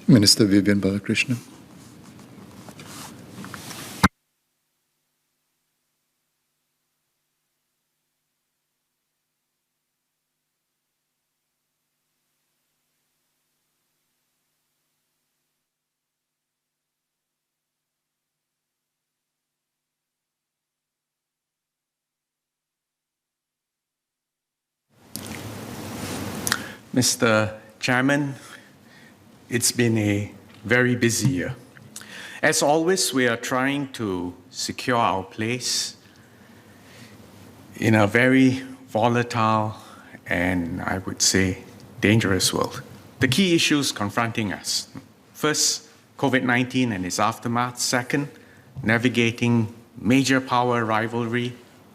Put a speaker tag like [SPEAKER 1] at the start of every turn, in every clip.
[SPEAKER 1] Minister Vivian Balakrishnan.
[SPEAKER 2] Mr. Chairman, it's been a very busy year. As always, we are trying to secure our place in a very volatile and, I would say, dangerous world. The key issues confronting us. First, COVID-19 and its aftermath. Second, navigating major power rivalry,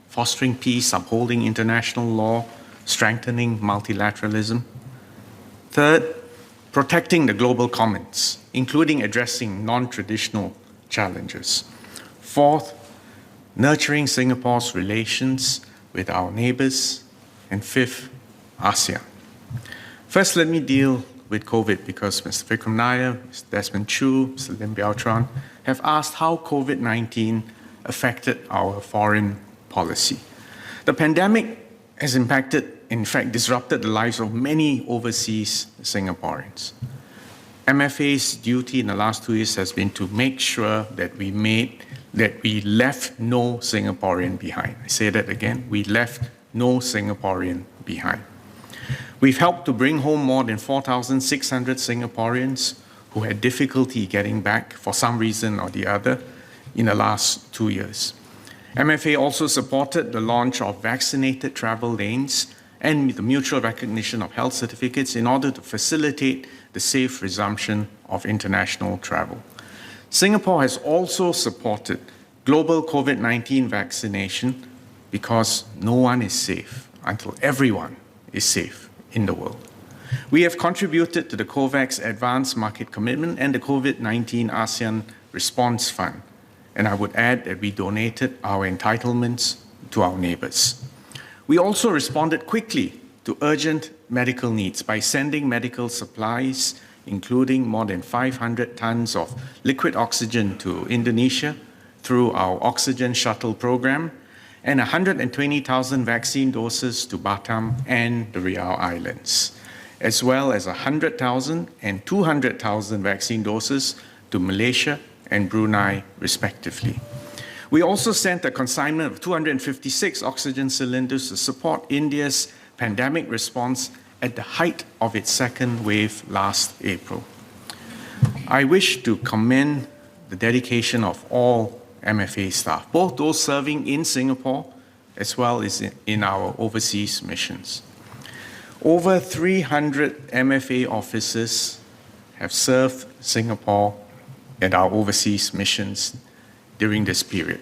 [SPEAKER 2] fostering peace, upholding international law, strengthening multilateralism. Third, protecting the global commons, including addressing non-traditional challenges. Fourth, nurturing Singapore's relations with our neighbors. And fifth, ASEAN. First, let me deal with COVID because Mr. Vikram Nair, Mr. Desmond Chu, Mr. Lim Biao Chuan have asked how COVID-19 affected our foreign policy. The pandemic has impacted, in fact, disrupted the lives of many overseas Singaporeans. MFA's duty in the last 2 years has been to make sure that we left no Singaporean behind. I say that again, we left no Singaporean behind. We've helped to bring home more than 4,600 Singaporeans who had difficulty getting back for some reason or the other in the last 2 years. MFA also supported the launch of vaccinated travel lanes and the mutual recognition of health certificates in order to facilitate the safe resumption of international travel. Singapore has also supported global COVID-19 vaccination because no one is safe until everyone is safe in the world. We have contributed to the COVAX Advanced Market Commitment and the COVID-19 ASEAN Response Fund. And I would add that we donated our entitlements to our neighbors. We also responded quickly to urgent medical needs by sending medical supplies, including more than 500 tons of liquid oxygen to Indonesia through our Oxygen Shuttle program, and 120,000 vaccine doses to Batam and the Riau Islands, as well as 100,000 and 200,000 vaccine doses to Malaysia and Brunei, respectively. We also sent a consignment of 256 oxygen cylinders to support India's pandemic response at the height of its second wave last April. I wish to commend the dedication of all MFA staff, both those serving in Singapore as well as in our overseas missions. Over 300 MFA officers have served Singapore at our overseas missions during this period.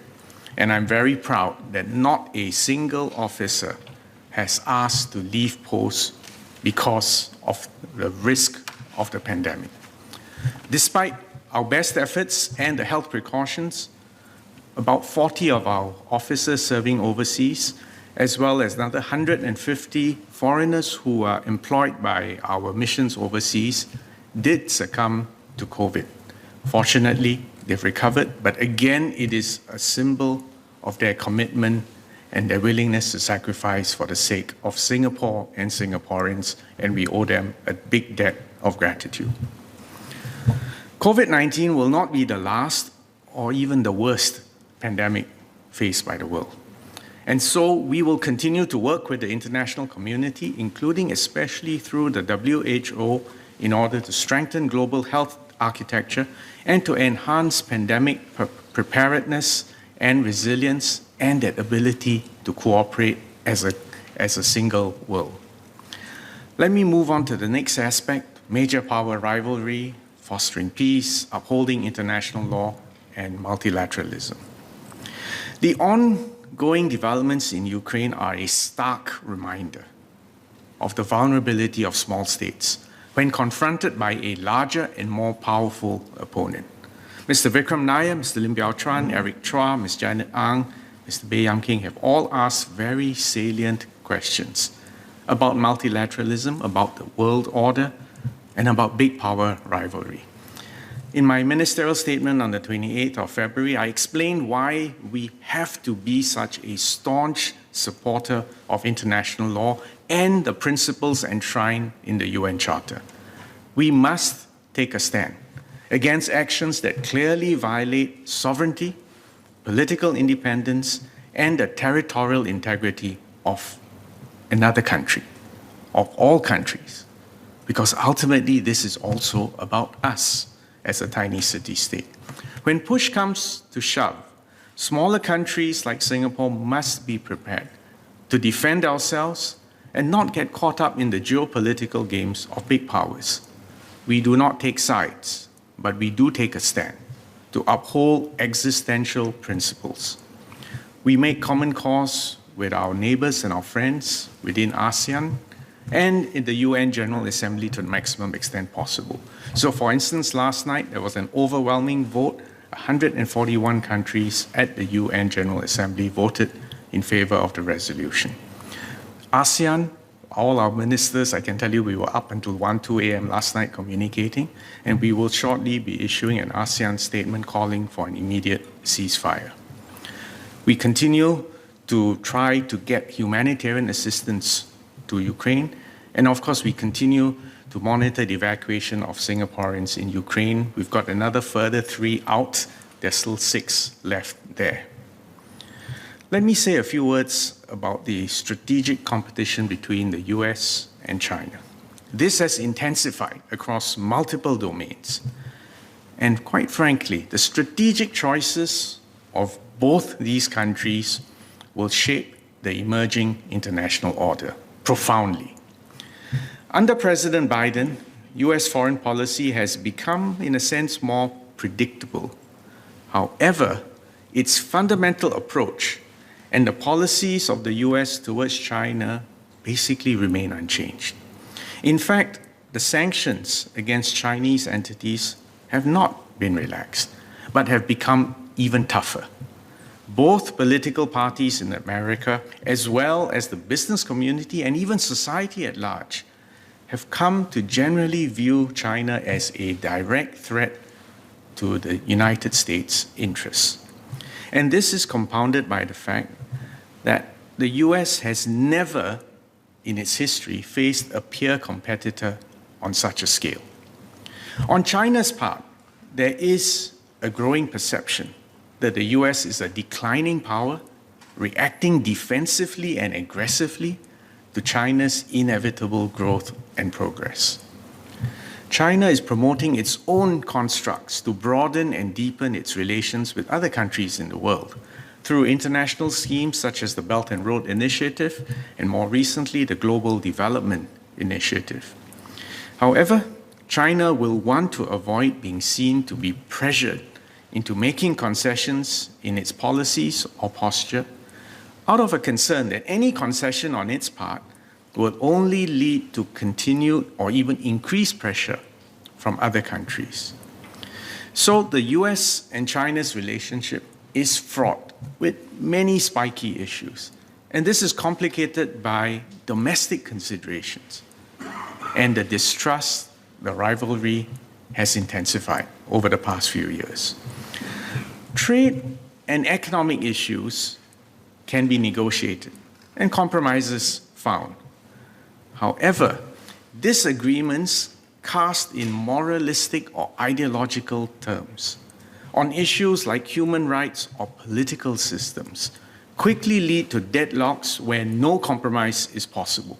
[SPEAKER 2] And I'm very proud that not a single officer has asked to leave post because of the risk of the pandemic. Despite our best efforts and the health precautions, about 40 of our officers serving overseas, as well as another 150 foreigners who are employed by our missions overseas, did succumb to COVID. Fortunately, they've recovered, but again, it is a symbol of their commitment and their willingness to sacrifice for the sake of Singapore and Singaporeans, and we owe them a big debt of gratitude. COVID-19 will not be the last or even the worst pandemic faced by the world. And so we will continue to work with the international community, including especially through the WHO, in order to strengthen global health architecture and to enhance pandemic preparedness and resilience and that ability to cooperate as a single world. Let me move on to the next aspect: major power rivalry, fostering peace, upholding international law, and multilateralism. The ongoing developments in Ukraine are a stark reminder of the vulnerability of small states when confronted by a larger and more powerful opponent. Mr. Vikram Nair, Mr. Lim Biao Chuan, Eric Chua, Ms. Janet Ang, Mr. Baey Yam Keng have all asked very salient questions about multilateralism, about the world order, and about big power rivalry. In my ministerial statement on the 28th of February, I explained why we have to be such a staunch supporter of international law and the principles enshrined in the UN Charter. We must take a stand against actions that clearly violate sovereignty, political independence, and the territorial integrity of another country, of all countries, because ultimately this is also about us as a tiny city-state. When push comes to shove, smaller countries like Singapore must be prepared to defend ourselves and not get caught up in the geopolitical games of big powers. We do not take sides, but we do take a stand to uphold existential principles. We make common cause with our neighbors and our friends within ASEAN and in the UN General Assembly to the maximum extent possible. So for instance, last night there was an overwhelming vote. 141 countries at the UN General Assembly voted in favor of the resolution. ASEAN, all our ministers, I can tell you we were up until 1, 2 a.m. last night communicating, and we will shortly be issuing an ASEAN statement calling for an immediate ceasefire. We continue to try to get humanitarian assistance to Ukraine, and of course we continue to monitor the evacuation of Singaporeans in Ukraine. We've got another further 3 out. There's still 6 left there. Let me say a few words about the strategic competition between the US and China. This has intensified across multiple domains. And quite frankly, the strategic choices of both these countries will shape the emerging international order profoundly. Under President Biden, US foreign policy has become, in a sense, more predictable. However, its fundamental approach and the policies of the US towards China basically remain unchanged. In fact, the sanctions against Chinese entities have not been relaxed, but have become even tougher. Both political parties in America, as well as the business community and even society at large, have come to generally view China as a direct threat to the United States' interests. And this is compounded by the fact that the US has never, in its history, faced a peer competitor on such a scale. On China's part, there is a growing perception that the US is a declining power, reacting defensively and aggressively to China's inevitable growth and progress. China is promoting its own constructs to broaden and deepen its relations with other countries in the world through international schemes such as the Belt and Road Initiative and more recently the Global Development Initiative. However, China will want to avoid being seen to be pressured into making concessions in its policies or posture out of a concern that any concession on its part will only lead to continued or even increased pressure from other countries. So the US and China's relationship is fraught with many spiky issues. And this is complicated by domestic considerations. And the distrust, the rivalry has intensified over the past few years. Trade and economic issues can be negotiated and compromises found. However, disagreements cast in moralistic or ideological terms on issues like human rights or political systems quickly lead to deadlocks where no compromise is possible.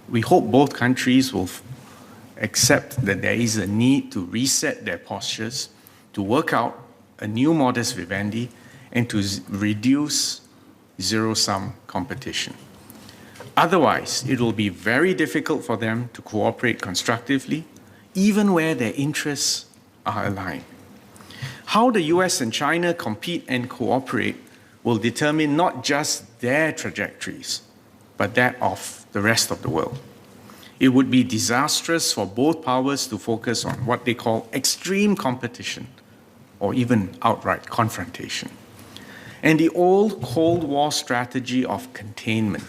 [SPEAKER 2] We hope both countries will accept that there is a need to reset their postures, to work out a new modus vivendi, and to reduce zero-sum competition. Otherwise, it will be very difficult for them to cooperate constructively, even where their interests are aligned. How the US and China compete and cooperate will determine not just their trajectories, but that of the rest of the world. It would be disastrous for both powers to focus on what they call extreme competition, or even outright confrontation. And the old Cold War strategy of containment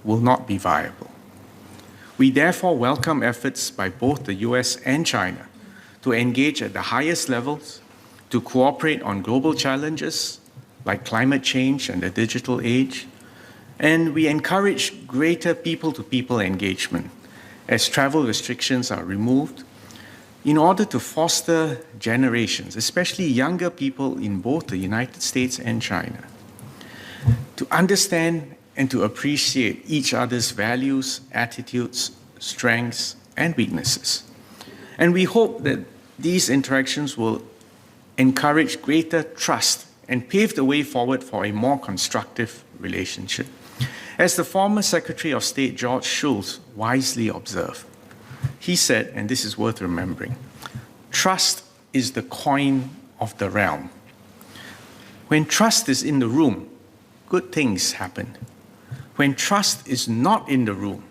[SPEAKER 2] will not be viable. We therefore welcome efforts by both the US and China to engage at the highest levels, to cooperate on global challenges like climate change and the digital age. And we encourage greater people-to-people engagement as travel restrictions are removed in order to foster generations, especially younger people in both the United States and China, to understand and to appreciate each other's values, attitudes, strengths, and weaknesses. And we hope that these interactions will encourage greater trust and pave the way forward for a more constructive relationship. As the former Secretary of State George Shultz wisely observed, he said, and this is worth remembering, trust is the coin of the realm. When trust is in the room, good things happen. When trust is not in the room,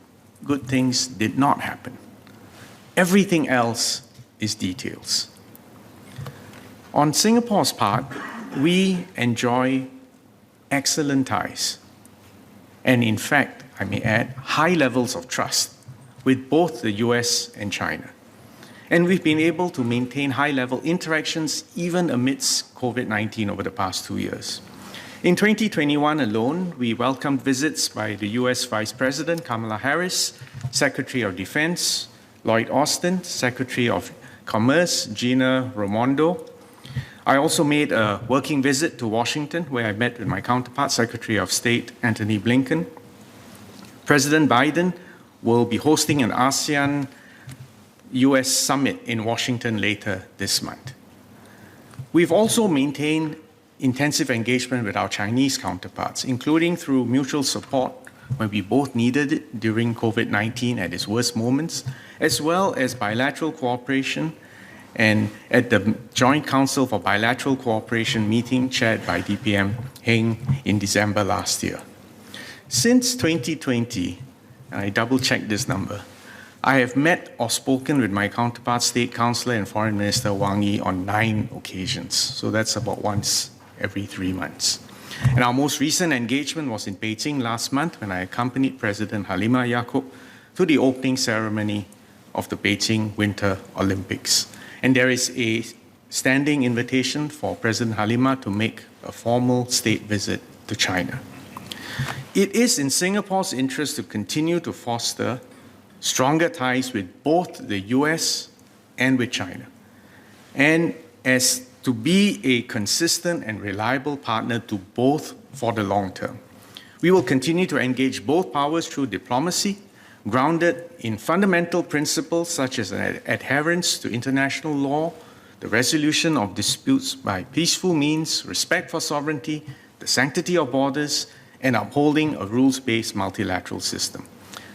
[SPEAKER 2] good things did not happen. Everything else is details. On Singapore's part, we enjoy excellent ties. And in fact, I may add, high levels of trust with both the US and China. And we've been able to maintain high-level interactions even amidst COVID-19 over the past 2 years. In 2021 alone, we welcomed visits by the US Vice President Kamala Harris, Secretary of Defense Lloyd Austin, Secretary of Commerce Gina Raimondo. I also made a working visit to Washington, where I met with my counterpart, Secretary of State Antony Blinken. President Biden will be hosting an ASEAN-US summit in Washington later this month. We've also maintained intensive engagement with our Chinese counterparts, including through mutual support when we both needed it during COVID-19 at its worst moments, as well as bilateral cooperation and at the Joint Council for Bilateral Cooperation meeting chaired by DPM Heng in December last year. Since 2020, and I double-checked this number, I have met or spoken with my counterpart, State Councillor and Foreign Minister Wang Yi on 9 occasions. So that's about once every 3 months. And our most recent engagement was in Beijing last month when I accompanied President Halimah Yacob to the opening ceremony of the Beijing Winter Olympics. And there is a standing invitation for President Halimah to make a formal state visit to China. It is in Singapore's interest to continue to foster stronger ties with both the US and with China, and as to be a consistent and reliable partner to both for the long term. We will continue to engage both powers through diplomacy, grounded in fundamental principles such as adherence to international law, the resolution of disputes by peaceful means, respect for sovereignty, the sanctity of borders, and upholding a rules-based multilateral system.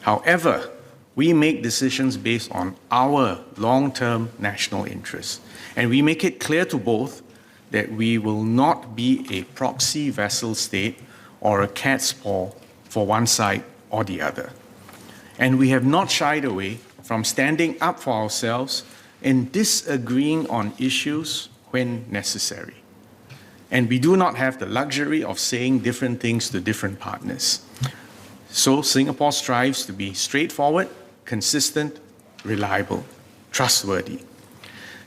[SPEAKER 2] However, we make decisions based on our long-term national interests, and we make it clear to both that we will not be a proxy vassal state or a cat's paw for one side or the other. And we have not shied away from standing up for ourselves and disagreeing on issues when necessary. And we do not have the luxury of saying different things to different partners. So Singapore strives to be straightforward, consistent, reliable, trustworthy.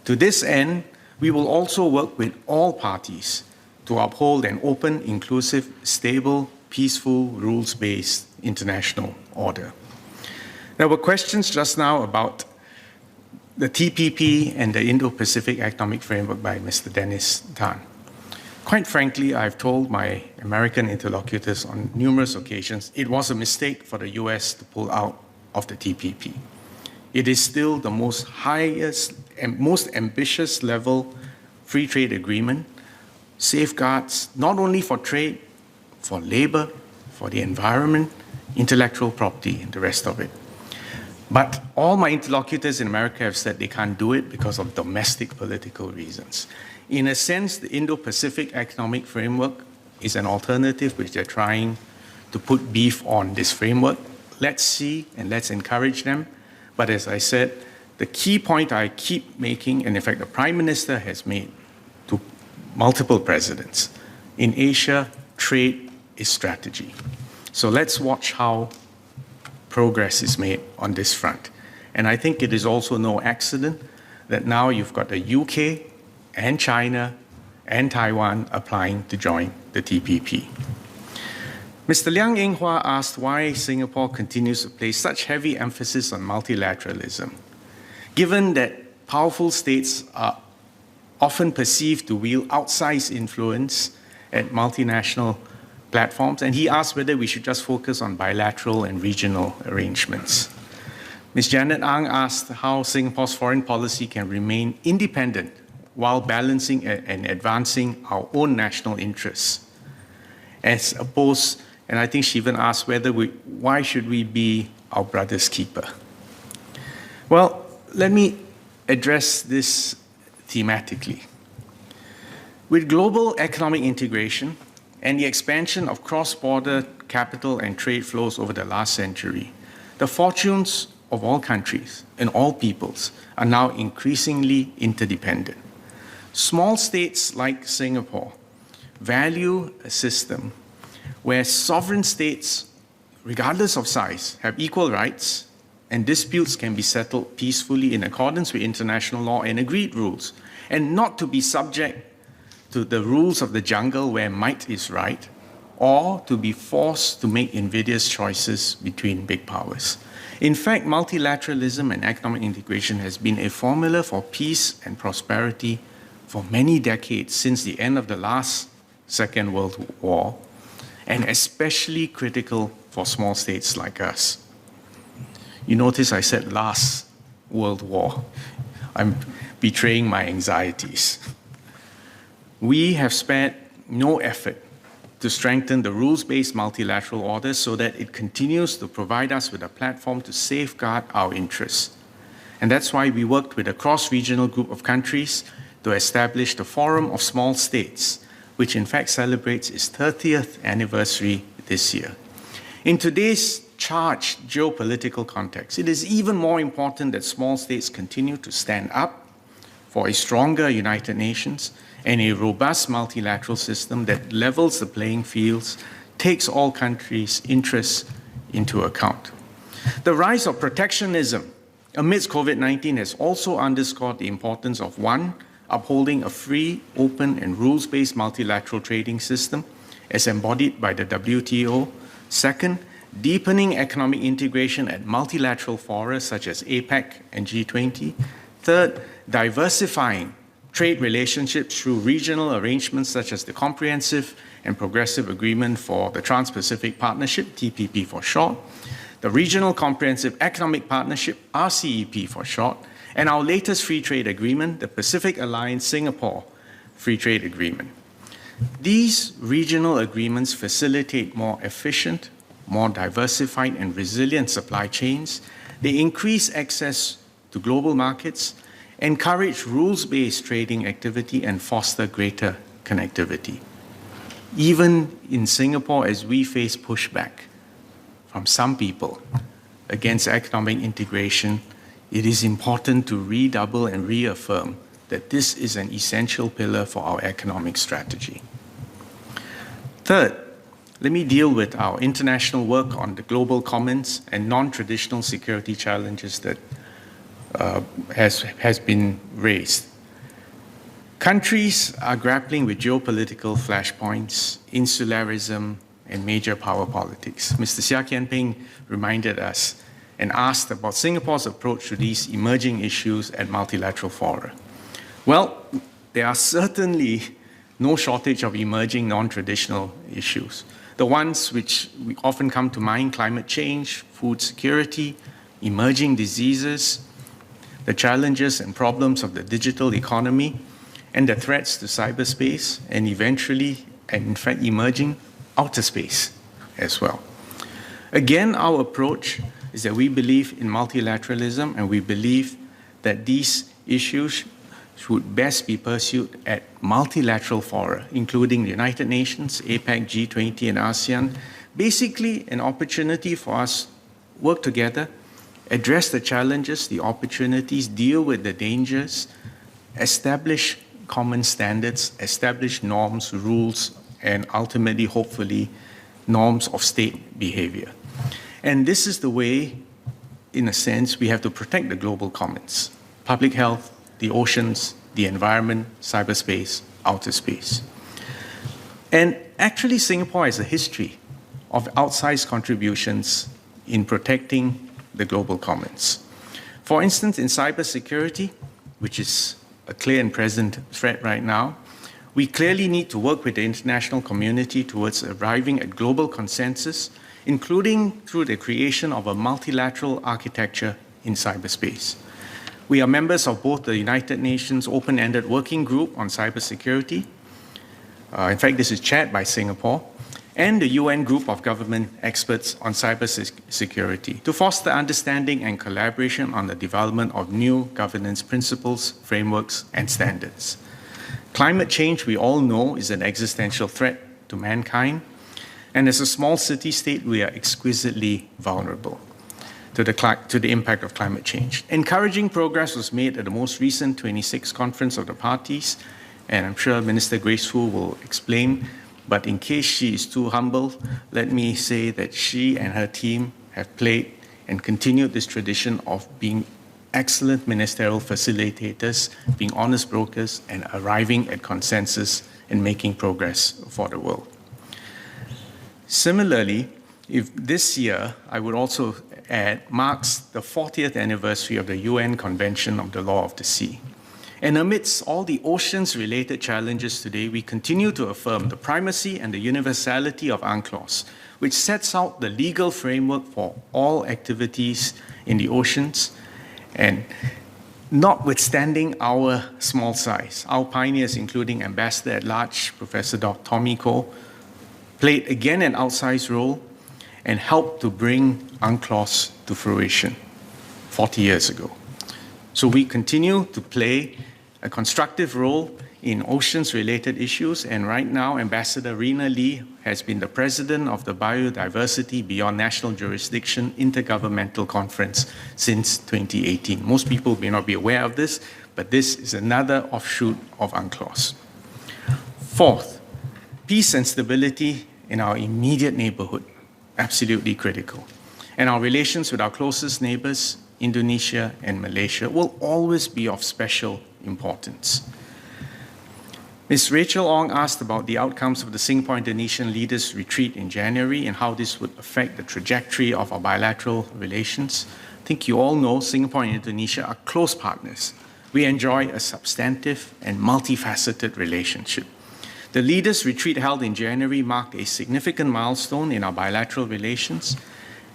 [SPEAKER 2] To this end, we will also work with all parties to uphold an open, inclusive, stable, peaceful, rules-based international order. There were questions just now about the TPP and the Indo-Pacific Economic Framework by Mr. Dennis Tan. Quite frankly, I've told my American interlocutors on numerous occasions it was a mistake for the US to pull out of the TPP. It is still the most highest and most ambitious level free trade agreement, safeguards not only for trade, for labor, for the environment, intellectual property, and the rest of it. But all my interlocutors in America have said they can't do it because of domestic political reasons. In a sense, the Indo-Pacific Economic Framework is an alternative which they're trying to put beef on this framework. Let's see and let's encourage them. But as I said, the key point I keep making, and in fact the Prime Minister has made to multiple presidents, in Asia, trade is strategy. So let's watch how progress is made on this front. And I think it is also no accident that now you've got the UK and China and Taiwan applying to join the TPP. Mr. Liang Eng-hua asked why Singapore continues to place such heavy emphasis on multilateralism, given that powerful states are often perceived to wield outsized influence at multinational platforms, and he asked whether we should just focus on bilateral and regional arrangements. Ms. Janet Ang asked how Singapore's foreign policy can remain independent while balancing and advancing our own national interests, as opposed, and I think she even asked why should we be our brother's keeper? Well, let me address this thematically. With global economic integration and the expansion of cross-border capital and trade flows over the last century, the fortunes of all countries and all peoples are now increasingly interdependent. Small states like Singapore value a system where sovereign states, regardless of size, have equal rights and disputes can be settled peacefully in accordance with international law and agreed rules, and not to be subject to the rules of the jungle where might is right, or to be forced to make invidious choices between big powers. In fact, multilateralism and economic integration has been a formula for peace and prosperity for many decades since the end of the last Second World War, and especially critical for small states like us. You notice I said last World War. I'm betraying my anxieties. We have spared no effort to strengthen the rules-based multilateral order so that it continues to provide us with a platform to safeguard our interests. And that's why we worked with a cross-regional group of countries to establish the Forum of Small States, which in fact celebrates its 30th anniversary this year. In today's charged geopolitical context, it is even more important that small states continue to stand up for a stronger United Nations and a robust multilateral system that levels the playing fields, takes all countries' interests into account. The rise of protectionism amidst COVID-19 has also underscored the importance of, one, upholding a free, open, and rules-based multilateral trading system as embodied by the WTO. Second, deepening economic integration at multilateral fora such as APEC and G20. Third, diversifying trade relationships through regional arrangements such as the Comprehensive and Progressive Agreement for the Trans-Pacific Partnership, TPP for short, the Regional Comprehensive Economic Partnership, RCEP for short, and our latest free trade agreement, the Pacific Alliance Singapore Free Trade Agreement. These regional agreements facilitate more efficient, more diversified and resilient supply chains. They increase access to global markets, encourage rules-based trading activity, and foster greater connectivity. Even in Singapore, as we face pushback from some people against economic integration, it is important to redouble and reaffirm that this is an essential pillar for our economic strategy. Third, let me deal with our international work on the global commons and non-traditional security challenges that has been raised. Countries are grappling with geopolitical flashpoints, insularism, and major power politics. Mr. Seah Kian Peng reminded us and asked about Singapore's approach to these emerging issues at multilateral fora. Well, there are certainly no shortage of emerging non-traditional issues. The ones which we often come to mind: climate change, food security, emerging diseases, the challenges and problems of the digital economy, and the threats to cyberspace, and eventually, and in fact, emerging outer space as well. Again, our approach is that we believe in multilateralism, and we believe that these issues should best be pursued at multilateral fora, including the United Nations, APEC, G20, and ASEAN. Basically, an opportunity for us to work together, address the challenges, the opportunities, deal with the dangers, establish common standards, establish norms, rules, and ultimately, hopefully, norms of state behavior. And this is the way, in a sense, we have to protect the global commons: public health, the oceans, the environment, cyberspace, outer space. And actually, Singapore has a history of outsized contributions in protecting the global commons. For instance, in cybersecurity, which is a clear and present threat right now, we clearly need to work with the international community towards arriving at global consensus, including through the creation of a multilateral architecture in cyberspace. We are members of both the United Nations Open-Ended Working Group on Cybersecurity. In fact, this is chaired by Singapore, and the UN Group of Government Experts on Cybersecurity to foster understanding and collaboration on the development of new governance principles, frameworks, and standards. Climate change, we all know, is an existential threat to mankind, and as a small city-state, we are exquisitely vulnerable to the impact of climate change. Encouraging progress was made at the most recent 26th Conference of the Parties, and I'm sure Minister Grace Fu will explain, but in case she is too humble, let me say that she and her team have played and continued this tradition of being excellent ministerial facilitators, being honest brokers, and arriving at consensus and making progress for the world. Similarly, if this year, I would also add, marks the 40th anniversary of the UN Convention on the Law of the Sea. And amidst all the oceans-related challenges today, we continue to affirm the primacy and the universality of UNCLOS, which sets out the legal framework for all activities in the oceans. And notwithstanding our small size, our pioneers, including Ambassador at Large, Professor Dr. Tommy Koh, played again an outsized role and helped to bring UNCLOS to fruition 40 years ago. So we continue to play a constructive role in oceans-related issues, and right now, Ambassador Rina Lee has been the president of the Biodiversity Beyond National Jurisdiction Intergovernmental Conference since 2018. Most people may not be aware of this, but this is another offshoot of UNCLOS. Fourth, peace and stability in our immediate neighborhood, absolutely critical. And our relations with our closest neighbors, Indonesia and Malaysia, will always be of special importance. Ms. Rachel Ong asked about the outcomes of the Singapore-Indonesian Leaders Retreat in January and how this would affect the trajectory of our bilateral relations. I think you all know Singapore and Indonesia are close partners. We enjoy a substantive and multifaceted relationship. The Leaders Retreat held in January marked a significant milestone in our bilateral relations,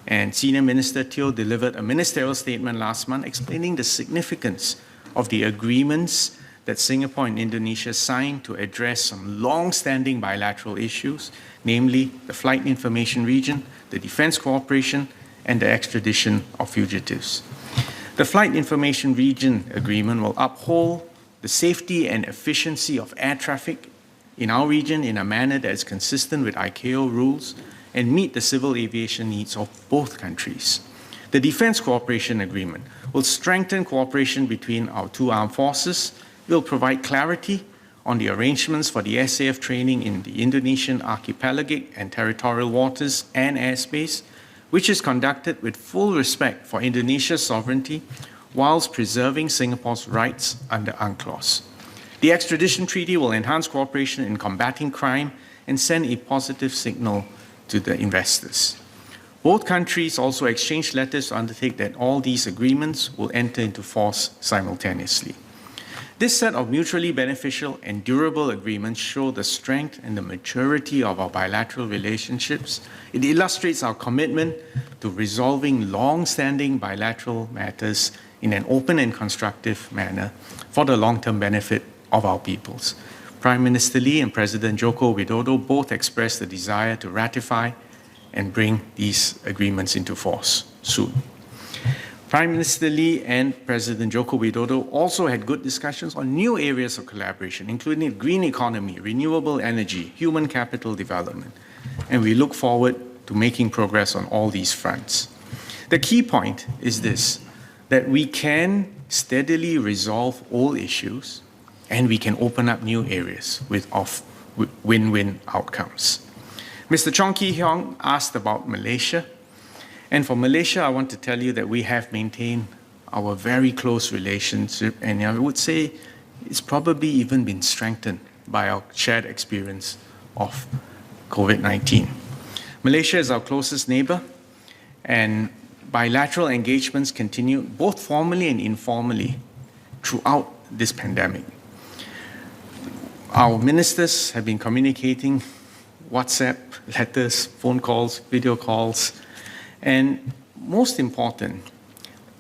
[SPEAKER 2] and Senior Minister Teo delivered a ministerial statement last month explaining the significance of the agreements that Singapore and Indonesia signed to address some long-standing bilateral issues, namely the flight information region, the defense cooperation, and the extradition of fugitives. The flight information region agreement will uphold the safety and efficiency of air traffic in our region in a manner that is consistent with ICAO rules and meet the civil aviation needs of both countries. The Defense Cooperation Agreement will strengthen cooperation between our two armed forces, will provide clarity on the arrangements for the SAF training in the Indonesian archipelagic and territorial waters and airspace, which is conducted with full respect for Indonesia's sovereignty whilst preserving Singapore's rights under UNCLOS. The extradition treaty will enhance cooperation in combating crime and send a positive signal to the investors. Both countries also exchanged letters to undertake that all these agreements will enter into force simultaneously. This set of mutually beneficial and durable agreements show the strength and the maturity of our bilateral relationships. It illustrates our commitment to resolving long-standing bilateral matters in an open and constructive manner for the long-term benefit of our peoples. Prime Minister Lee and President Joko Widodo both expressed the desire to ratify and bring these agreements into force soon. Prime Minister Lee and President Joko Widodo also had good discussions on new areas of collaboration, including the green economy, renewable energy, human capital development, and we look forward to making progress on all these fronts. The key point is this, that we can steadily resolve old issues and we can open up new areas with win-win outcomes. Mr. Chong Kee Hiong asked about Malaysia. And for Malaysia, I want to tell you that we have maintained our very close relationship, and I would say it's probably even been strengthened by our shared experience of COVID-19. Malaysia is our closest neighbor, and bilateral engagements continue both formally and informally throughout this pandemic. Our ministers have been communicating WhatsApp, letters, phone calls, video calls, and most important,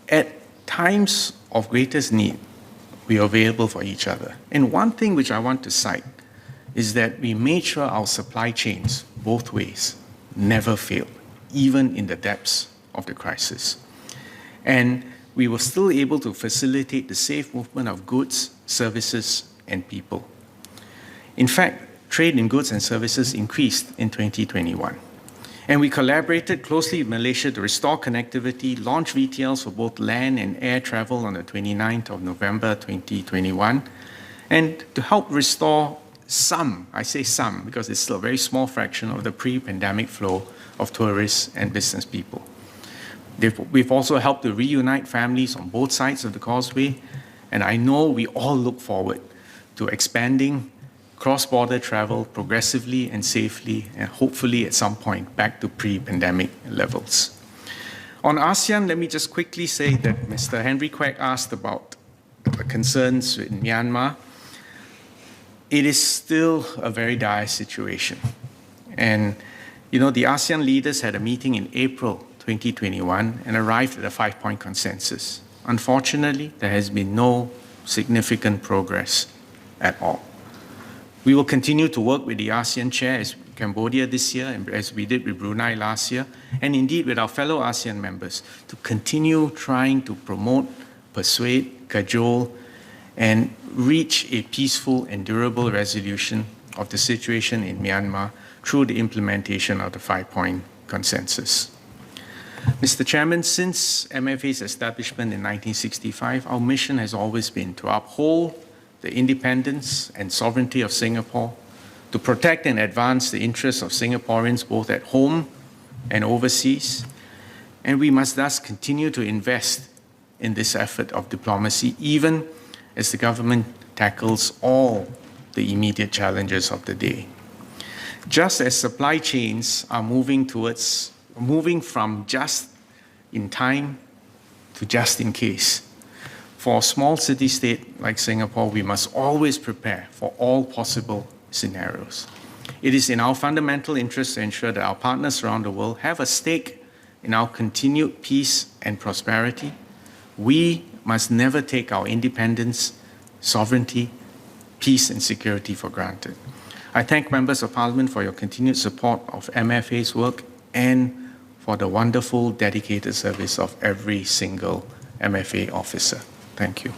[SPEAKER 2] at times of greatest need, we are available for each other. And one thing which I want to cite is that we made sure our supply chains, both ways, never failed, even in the depths of the crisis. And we were still able to facilitate the safe movement of goods, services, and people. In fact, trade in goods and services increased in 2021. And we collaborated closely with Malaysia to restore connectivity, launch VTLs for both land and air travel on the 29th of November 2021, and to help restore some, I say some, because it's still a very small fraction of the pre-pandemic flow of tourists and business people. We've also helped to reunite families on both sides of the causeway, and I know we all look forward to expanding cross-border travel progressively and safely, and hopefully at some point back to pre-pandemic levels. On ASEAN, let me just quickly say that Mr. Henry Quek asked about the concerns in Myanmar. It is still a very dire situation. And the ASEAN leaders had a meeting in April 2021 and arrived at a 5-point consensus. Unfortunately, there has been no significant progress at all. We will continue to work with the ASEAN chair as Cambodia this year, and as we did with Brunei last year, and indeed with our fellow ASEAN members, to continue trying to promote, persuade, cajole, and reach a peaceful and durable resolution of the situation in Myanmar through the implementation of the 5-point consensus. Mr. Chairman, since MFA's establishment in 1965, our mission has always been to uphold the independence and sovereignty of Singapore, to protect and advance the interests of Singaporeans both at home and overseas, and we must thus continue to invest in this effort of diplomacy, even as the government tackles all the immediate challenges of the day. Just as supply chains are moving from just in time to just in case, for a small city-state like Singapore, we must always prepare for all possible scenarios. It is in our fundamental interest to ensure that our partners around the world have a stake in our continued peace and prosperity. We must never take our independence, sovereignty, peace, and security for granted. I thank members of Parliament for your continued support of MFA's work and for the wonderful, dedicated service of every single MFA officer. Thank you.